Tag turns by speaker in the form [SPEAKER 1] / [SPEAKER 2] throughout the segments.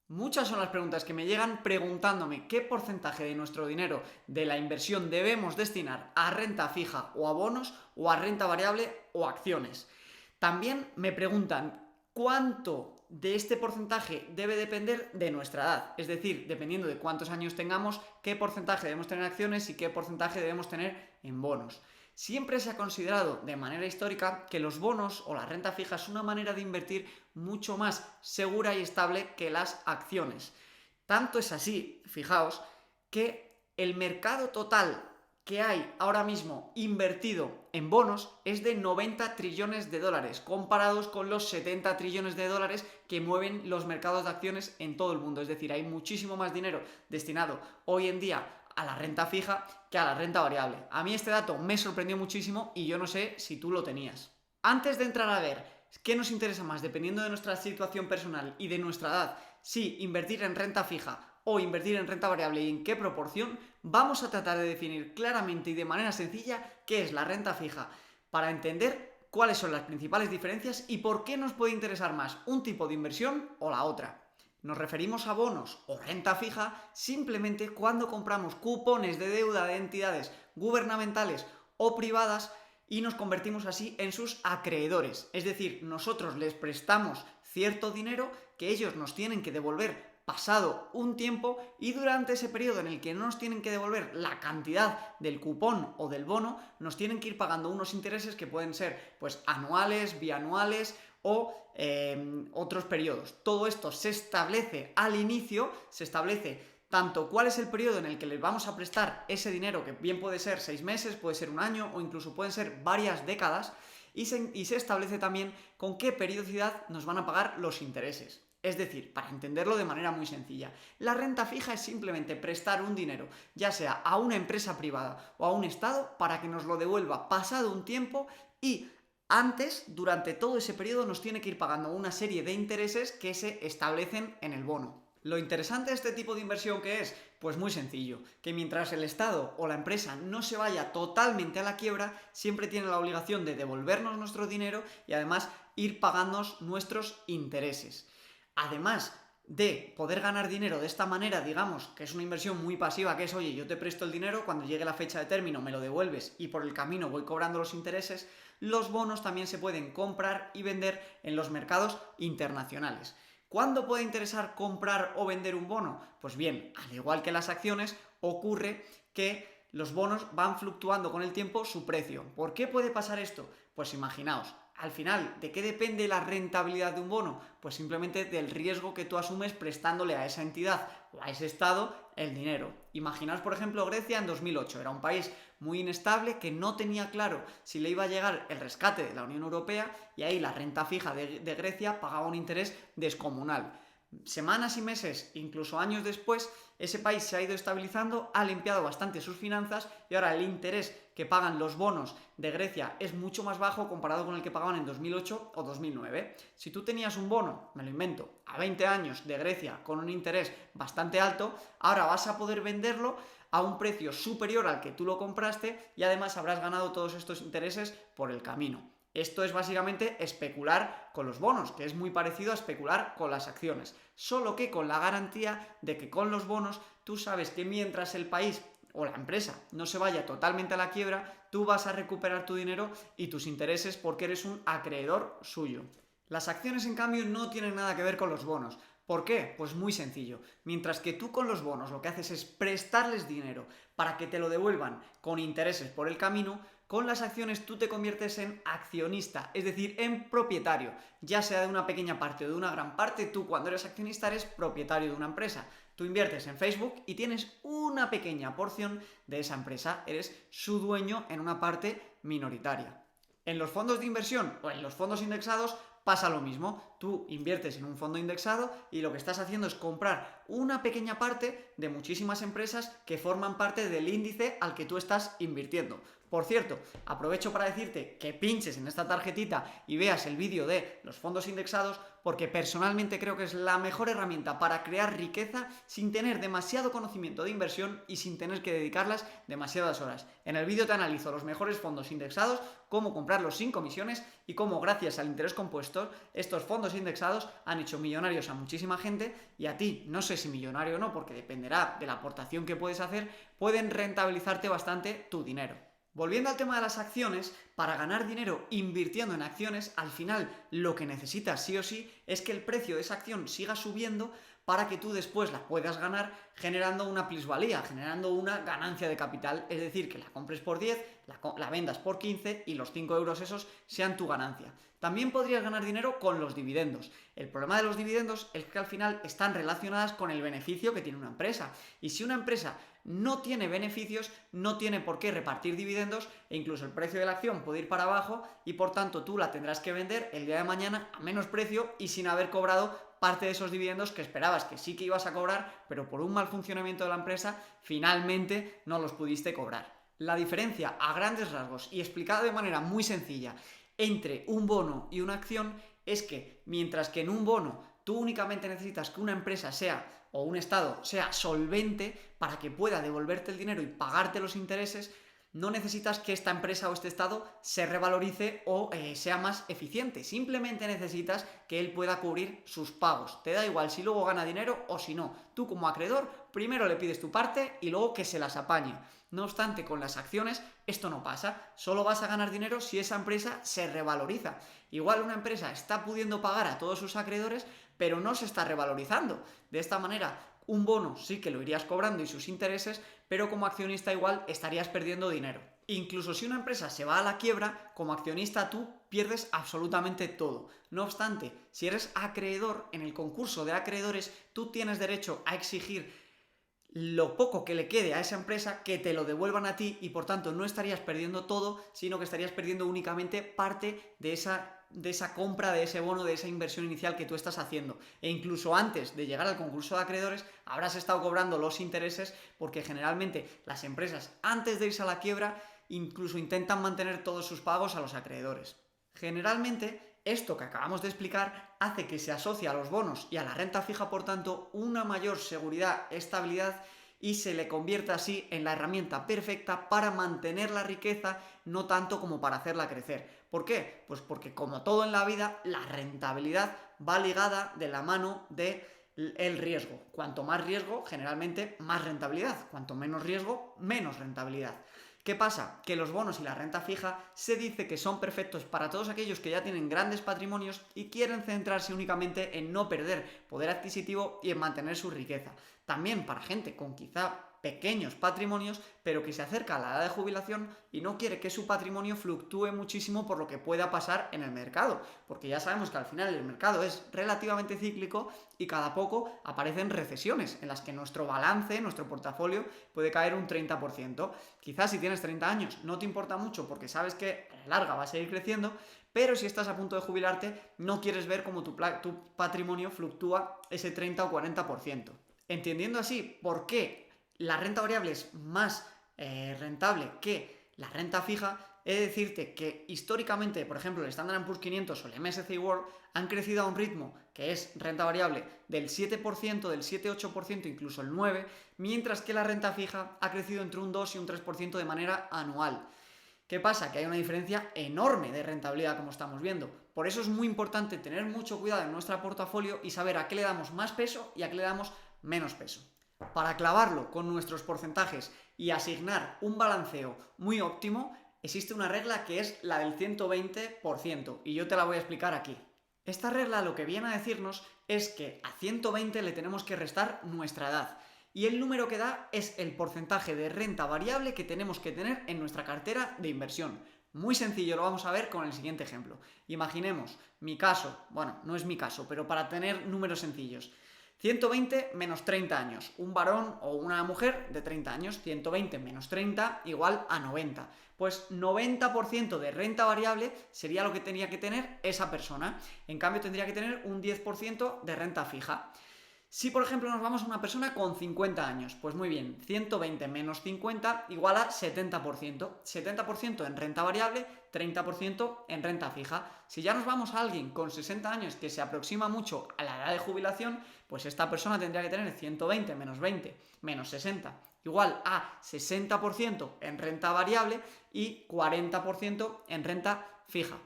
[SPEAKER 1] Muchas son las preguntas que me llegan preguntándome qué porcentaje de nuestro dinero de la inversión debemos destinar a renta fija o a bonos o a renta variable o acciones. También me preguntan cuánto de este porcentaje debe depender de nuestra edad, es decir, dependiendo de cuántos años tengamos, qué porcentaje debemos tener en acciones y qué porcentaje debemos tener en bonos. Siempre se ha considerado de manera histórica que los bonos o la renta fija es una manera de invertir mucho más segura y estable que las acciones. Tanto es así, fijaos, que el mercado total que hay ahora mismo invertido en bonos es de 90 trillones de dólares, comparados con los 70 trillones de dólares que mueven los mercados de acciones en todo el mundo. Es decir, hay muchísimo más dinero destinado hoy en día a la renta fija que a la renta variable. A mí este dato me sorprendió muchísimo y yo no sé si tú lo tenías. Antes de entrar a ver qué nos interesa más dependiendo de nuestra situación personal y de nuestra edad, si invertir en renta fija o invertir en renta variable y en qué proporción, vamos a tratar de definir claramente y de manera sencilla qué es la renta fija para entender cuáles son las principales diferencias y por qué nos puede interesar más un tipo de inversión o la otra. Nos referimos a bonos o renta fija simplemente cuando compramos cupones de deuda de entidades gubernamentales o privadas y nos convertimos así en sus acreedores. Es decir, nosotros les prestamos cierto dinero que ellos nos tienen que devolver pasado un tiempo y durante ese periodo en el que no nos tienen que devolver la cantidad del cupón o del bono, nos tienen que ir pagando unos intereses que pueden ser pues anuales, bianuales o otros periodos. Todo esto se establece al inicio, se establece tanto cuál es el periodo en el que les vamos a prestar ese dinero, que bien puede ser 6 meses, puede ser un año o incluso pueden ser varias décadas, y se establece también con qué periodicidad nos van a pagar los intereses. Es decir, para entenderlo de manera muy sencilla, la renta fija es simplemente prestar un dinero, ya sea a una empresa privada o a un Estado, para que nos lo devuelva pasado un tiempo y antes, durante todo ese periodo, nos tiene que ir pagando una serie de intereses que se establecen en el bono. Lo interesante de este tipo de inversión que es, pues muy sencillo, que mientras el Estado o la empresa no se vaya totalmente a la quiebra, siempre tiene la obligación de devolvernos nuestro dinero y además ir pagándonos nuestros intereses. Además de poder ganar dinero de esta manera, digamos que es una inversión muy pasiva, que es, oye, yo te presto el dinero, cuando llegue la fecha de término me lo devuelves y por el camino voy cobrando los intereses, los bonos también se pueden comprar y vender en los mercados internacionales. ¿Cuándo puede interesar comprar o vender un bono? Pues bien, al igual que las acciones, ocurre que los bonos van fluctuando con el tiempo su precio. ¿Por qué puede pasar esto? Pues imaginaos, al final, ¿de qué depende la rentabilidad de un bono? Pues simplemente del riesgo que tú asumes prestándole a esa entidad o a ese estado el dinero. Imaginaos, por ejemplo, Grecia en 2008. Era un país muy inestable que no tenía claro si le iba a llegar el rescate de la Unión Europea y ahí la renta fija de Grecia pagaba un interés descomunal. Semanas y meses, incluso años después, ese país se ha ido estabilizando, ha limpiado bastante sus finanzas y ahora el interés que pagan los bonos de Grecia es mucho más bajo comparado con el que pagaban en 2008 o 2009. Si tú tenías un bono, me lo invento, a 20 años de Grecia con un interés bastante alto, ahora vas a poder venderlo a un precio superior al que tú lo compraste y además habrás ganado todos estos intereses por el camino. Esto es básicamente especular con los bonos, que es muy parecido a especular con las acciones, solo que con la garantía de que con los bonos tú sabes que mientras el país o la empresa no se vaya totalmente a la quiebra, tú vas a recuperar tu dinero y tus intereses porque eres un acreedor suyo. Las acciones, en cambio, no tienen nada que ver con los bonos. ¿Por qué? Pues muy sencillo. Mientras que tú con los bonos lo que haces es prestarles dinero para que te lo devuelvan con intereses por el camino, con las acciones tú te conviertes en accionista, es decir, en propietario. Ya sea de una pequeña parte o de una gran parte, tú cuando eres accionista eres propietario de una empresa. Tú inviertes en Facebook y tienes una pequeña porción de esa empresa, eres su dueño en una parte minoritaria. En los fondos de inversión o en los fondos indexados pasa lo mismo. Tú inviertes en un fondo indexado y lo que estás haciendo es comprar una pequeña parte de muchísimas empresas que forman parte del índice al que tú estás invirtiendo. Por cierto, aprovecho para decirte que pinches en esta tarjetita y veas el vídeo de los fondos indexados, porque personalmente creo que es la mejor herramienta para crear riqueza sin tener demasiado conocimiento de inversión y sin tener que dedicarlas demasiadas horas. En el vídeo te analizo los mejores fondos indexados, cómo comprarlos sin comisiones y cómo gracias al interés compuesto estos fondos indexados han hecho millonarios a muchísima gente y a ti, no sé si millonario o no, porque dependerá de la aportación que puedes hacer, pueden rentabilizarte bastante tu dinero. Volviendo al tema de las acciones, para ganar dinero invirtiendo en acciones, al final lo que necesitas sí o sí es que el precio de esa acción siga subiendo para que tú después la puedas ganar generando una plusvalía, generando una ganancia de capital, es decir, que la compres por 10, la vendas por 15 y los 5 euros esos sean tu ganancia. También podrías ganar dinero con los dividendos. El problema de los dividendos es que al final están relacionadas con el beneficio que tiene una empresa. Y si una empresa no tiene beneficios, no tiene por qué repartir dividendos e incluso el precio de la acción puede ir para abajo y por tanto tú la tendrás que vender el día de mañana a menos precio y sin haber cobrado parte de esos dividendos que esperabas que sí que ibas a cobrar, pero por un mal funcionamiento de la empresa finalmente no los pudiste cobrar. La diferencia a grandes rasgos y explicada de manera muy sencilla entre un bono y una acción es que mientras que en un bono tú únicamente necesitas que una empresa sea o un estado sea solvente para que pueda devolverte el dinero y pagarte los intereses, no necesitas que esta empresa o este estado se revalorice o sea más eficiente. Simplemente necesitas que él pueda cubrir sus pagos. Te da igual si luego gana dinero o si no. Tú como acreedor primero le pides tu parte y luego que se las apañe. No obstante, con las acciones esto no pasa. Solo vas a ganar dinero si esa empresa se revaloriza. Igual una empresa está pudiendo pagar a todos sus acreedores, pero no se está revalorizando. De esta manera, un bono sí que lo irías cobrando y sus intereses, pero como accionista igual estarías perdiendo dinero. Incluso si una empresa se va a la quiebra, como accionista tú pierdes absolutamente todo. No obstante, si eres acreedor, en el concurso de acreedores, tú tienes derecho a exigir lo poco que le quede a esa empresa que te lo devuelvan a ti y por tanto no estarías perdiendo todo, sino que estarías perdiendo únicamente parte de esa compra, de ese bono, de esa inversión inicial que tú estás haciendo. E incluso antes de llegar al concurso de acreedores habrás estado cobrando los intereses porque generalmente las empresas antes de irse a la quiebra incluso intentan mantener todos sus pagos a los acreedores. Generalmente esto que acabamos de explicar hace que se asocie a los bonos y a la renta fija, por tanto, una mayor seguridad, estabilidad y se le convierta así en la herramienta perfecta para mantener la riqueza, no tanto como para hacerla crecer. ¿Por qué? Pues porque como todo en la vida, la rentabilidad va ligada de la mano del riesgo. Cuanto más riesgo, generalmente más rentabilidad. Cuanto menos riesgo, menos rentabilidad. ¿Qué pasa? Que los bonos y la renta fija se dice que son perfectos para todos aquellos que ya tienen grandes patrimonios y quieren centrarse únicamente en no perder poder adquisitivo y en mantener su riqueza. También para gente con quizá pequeños patrimonios, pero que se acerca a la edad de jubilación y no quiere que su patrimonio fluctúe muchísimo por lo que pueda pasar en el mercado, porque ya sabemos que al final el mercado es relativamente cíclico y cada poco aparecen recesiones en las que nuestro balance, nuestro portafolio puede caer un 30%. Quizás si tienes 30 años no te importa mucho porque sabes que a la larga va a seguir creciendo, pero si estás a punto de jubilarte no quieres ver cómo tu patrimonio fluctúa ese 30 o 40%. Entendiendo así por qué la renta variable es más rentable que la renta fija, he de decirte que históricamente, por ejemplo, el Standard & Poor's 500 o el MSCI World han crecido a un ritmo que es renta variable del 7%, del 7-8%, incluso el 9%, mientras que la renta fija ha crecido entre un 2 y un 3% de manera anual. ¿Qué pasa? Que hay una diferencia enorme de rentabilidad, como estamos viendo. Por eso es muy importante tener mucho cuidado en nuestro portafolio y saber a qué le damos más peso y a qué le damos menos peso. Para clavarlo con nuestros porcentajes y asignar un balanceo muy óptimo, existe una regla que es la del 120% y yo te la voy a explicar aquí. Esta regla lo que viene a decirnos es que a 120 le tenemos que restar nuestra edad y el número que da es el porcentaje de renta variable que tenemos que tener en nuestra cartera de inversión. Muy sencillo, lo vamos a ver con el siguiente ejemplo. Imaginemos mi caso, bueno, no es mi caso, pero para tener números sencillos. 120 menos 30 años. Un varón o una mujer de 30 años. 120 menos 30 igual a 90. Pues 90% de renta variable sería lo que tenía que tener esa persona. En cambio tendría que tener un 10% de renta fija. Si por ejemplo nos vamos a una persona con 50 años, pues muy bien, 120 menos 50 igual a 70%. 70% en renta variable, 30% en renta fija. Si ya nos vamos a alguien con 60 años que se aproxima mucho a la edad de jubilación, pues esta persona tendría que tener 120 menos 20 menos 60 igual a 60% en renta variable y 40% en renta fija.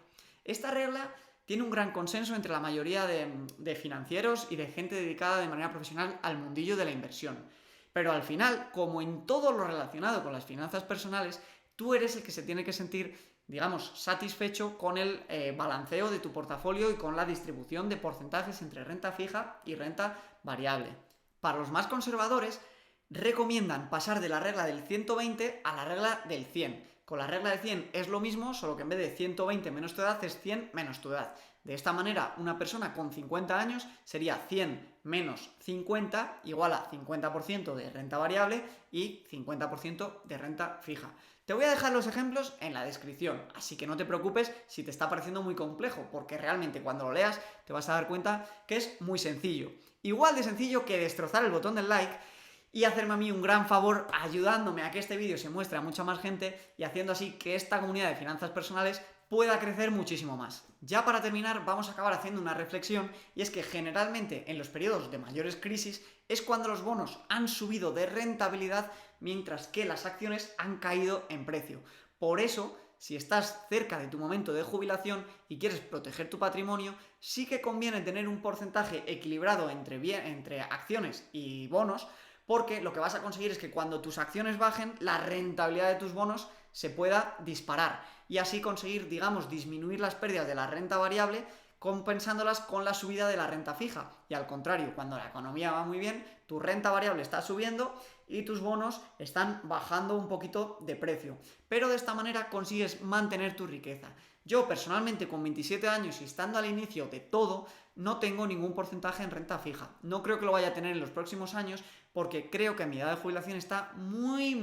[SPEAKER 1] Esta regla tiene un gran consenso entre la mayoría de financieros y de gente dedicada de manera profesional al mundillo de la inversión. Pero al final, como en todo lo relacionado con las finanzas personales, tú eres el que se tiene que sentir, digamos, satisfecho con el balanceo de tu portafolio y con la distribución de porcentajes entre renta fija y renta variable. Para los más conservadores, recomiendan pasar de la regla del 120 a la regla del 100. Con la regla de 100 es lo mismo, solo que en vez de 120 menos tu edad es 100 menos tu edad. De esta manera, una persona con 50 años sería 100 menos 50 igual a 50% de renta variable y 50% de renta fija. Te voy a dejar los ejemplos en la descripción, así que no te preocupes si te está pareciendo muy complejo, porque realmente cuando lo leas te vas a dar cuenta que es muy sencillo. Igual de sencillo que destrozar el botón del like y hacerme a mí un gran favor ayudándome a que este vídeo se muestre a mucha más gente y haciendo así que esta comunidad de finanzas personales pueda crecer muchísimo más. Ya para terminar vamos a acabar haciendo una reflexión y es que generalmente en los periodos de mayores crisis es cuando los bonos han subido de rentabilidad mientras que las acciones han caído en precio. Por eso, si estás cerca de tu momento de jubilación y quieres proteger tu patrimonio, sí que conviene tener un porcentaje equilibrado entre acciones y bonos, porque lo que vas a conseguir es que cuando tus acciones bajen, la rentabilidad de tus bonos se pueda disparar y así conseguir, digamos, disminuir las pérdidas de la renta variable compensándolas con la subida de la renta fija. Y al contrario, cuando la economía va muy bien, tu renta variable está subiendo y tus bonos están bajando un poquito de precio. Pero de esta manera consigues mantener tu riqueza. Yo personalmente con 27 años y estando al inicio de todo, no tengo ningún porcentaje en renta fija. No creo que lo vaya a tener en los próximos años porque creo que mi edad de jubilación está muy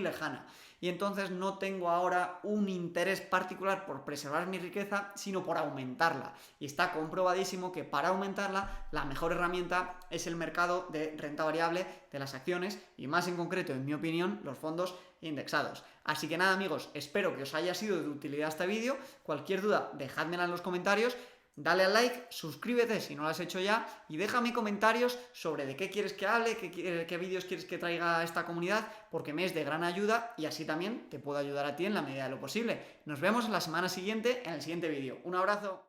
[SPEAKER 1] lejana. Y entonces no tengo ahora un interés particular por preservar mi riqueza, sino por aumentarla. Y está comprobadísimo que para aumentarla la mejor herramienta es el mercado de renta variable de las acciones y más en concreto, en mi opinión, los fondos indexados. Así que nada amigos, espero que os haya sido de utilidad este vídeo. Cualquier duda, dejádmela en los comentarios. Dale al like, suscríbete si no lo has hecho ya y déjame comentarios sobre de qué quieres que hable, qué vídeos quieres que traiga a esta comunidad, porque me es de gran ayuda y así también te puedo ayudar a ti en la medida de lo posible. Nos vemos en la semana siguiente en el siguiente vídeo. Un abrazo.